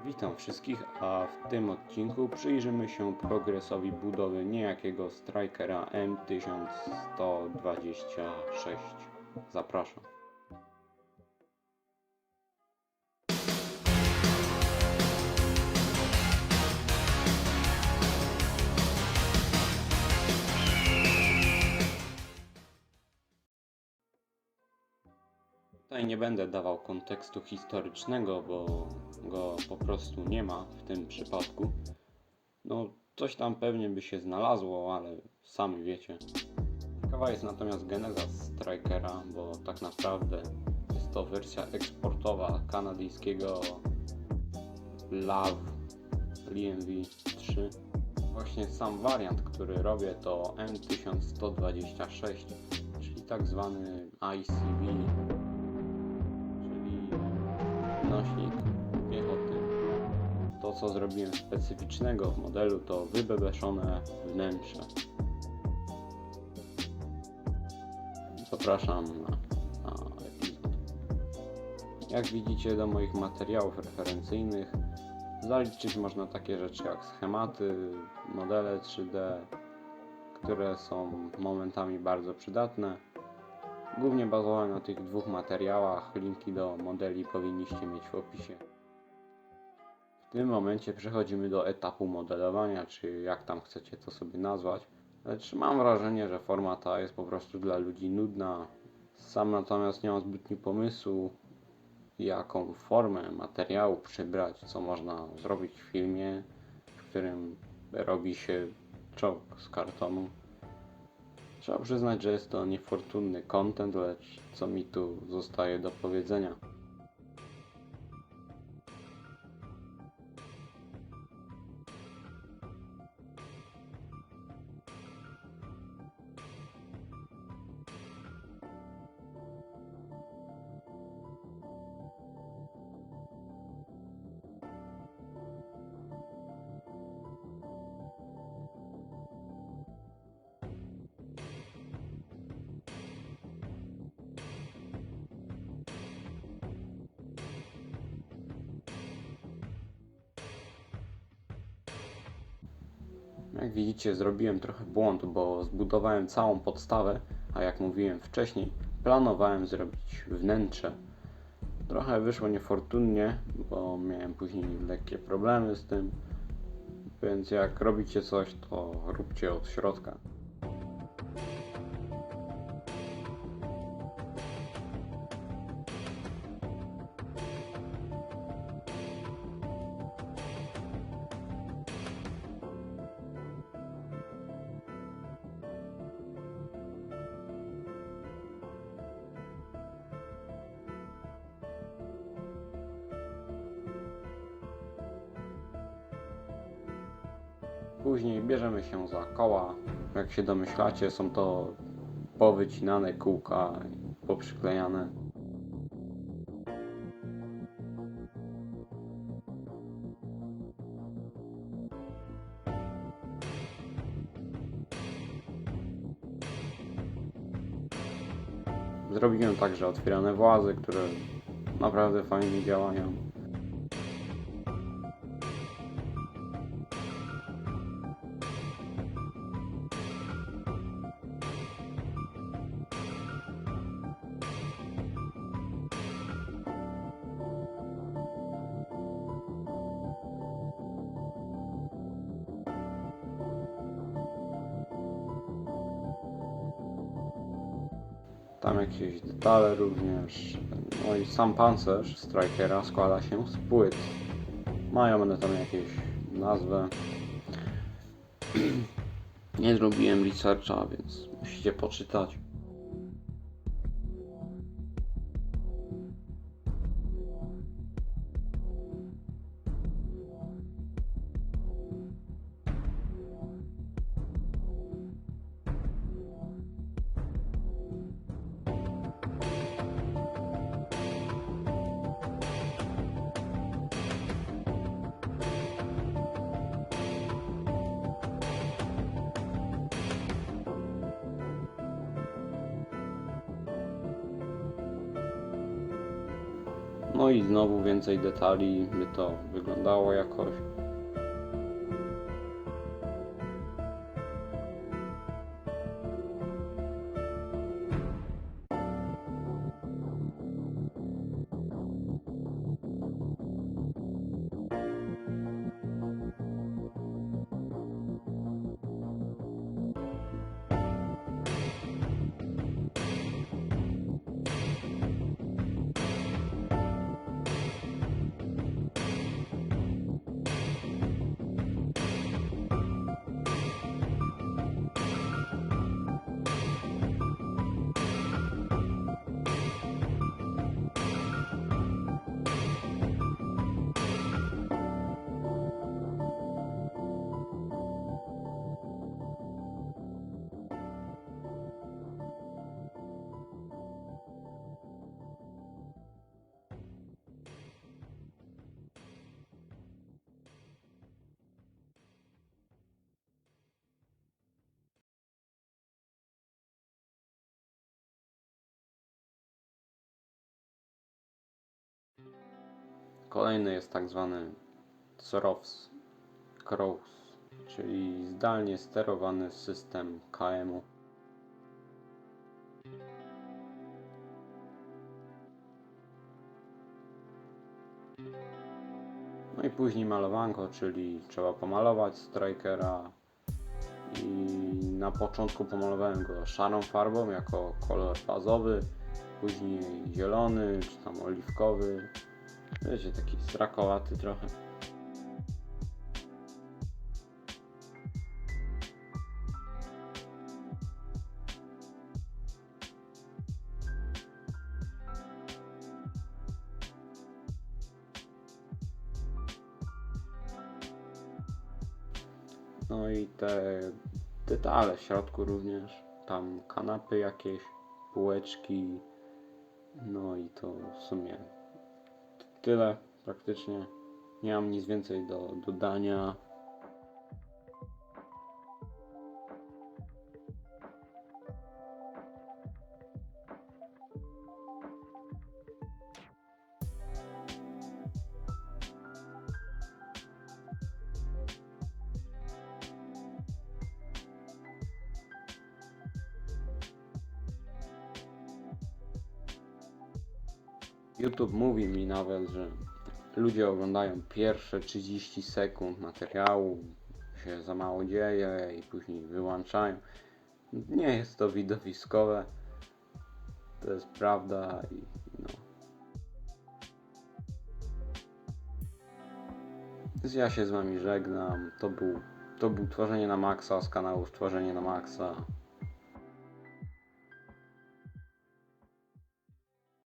Witam wszystkich, a w tym odcinku przyjrzymy się progresowi budowy niejakiego Strikera M1126. Zapraszam. Tutaj nie będę dawał kontekstu historycznego, bo go po prostu nie ma w tym przypadku. No, coś tam pewnie by się znalazło, ale sami wiecie. Ciekawa jest natomiast geneza Strikera, bo tak naprawdę jest to wersja eksportowa kanadyjskiego LAV LMV3. Właśnie sam wariant, który robię, to M1126, czyli tak zwany ICV, czyli nośnik piechoty. To, co zrobiłem specyficznego w modelu, to wybebeszone wnętrze. Zapraszam na epizod. Jak widzicie, do moich materiałów referencyjnych zaliczyć można takie rzeczy jak schematy, modele 3D, które są momentami bardzo przydatne. Głównie bazowałem na tych dwóch materiałach, linki do modeli powinniście mieć w opisie. W tym momencie przechodzimy do etapu modelowania, czy jak tam chcecie to sobie nazwać. Lecz mam wrażenie, że forma ta jest po prostu dla ludzi nudna. Sam natomiast nie mam zbytnio pomysłu, jaką formę materiału przybrać, co można zrobić w filmie, w którym robi się czołg z kartonu. Trzeba przyznać, że jest to niefortunny content, lecz co mi tu zostaje do powiedzenia. Jak widzicie, zrobiłem trochę błąd, bo zbudowałem całą podstawę, a jak mówiłem wcześniej, planowałem zrobić wnętrze. Trochę wyszło niefortunnie, bo miałem później lekkie problemy z tym, więc jak robicie coś, to róbcie od środka. Później bierzemy się za koła. Jak się domyślacie, są to powycinane kółka i poprzyklejane. Zrobiłem także otwierane włazy, które naprawdę fajnie działają. Tam jakieś detale również. No i sam pancerz Strikera składa się z płyt. Mają one tam jakieś nazwę. Nie zrobiłem researcha, więc musicie poczytać. No i znowu więcej detali, by to wyglądało jakoś. Kolejny jest tak zwany Cross, czyli zdalnie sterowany system KM-u. No i później malowanko, czyli trzeba pomalować strikera i na początku pomalowałem go szarą farbą jako kolor bazowy, później zielony czy tam oliwkowy, wiecie, taki strakowaty trochę. No i te detale w środku również, tam kanapy jakieś, półeczki, no i to w sumie tyle praktycznie. Nie mam nic więcej do dodania. YouTube mówi mi nawet, że ludzie oglądają pierwsze 30 sekund materiału, się za mało dzieje i później wyłączają. Nie jest to widowiskowe, to jest prawda i no. Więc ja się z wami żegnam. To był Tworzenie na Maxa z kanału Tworzenie na Maxa.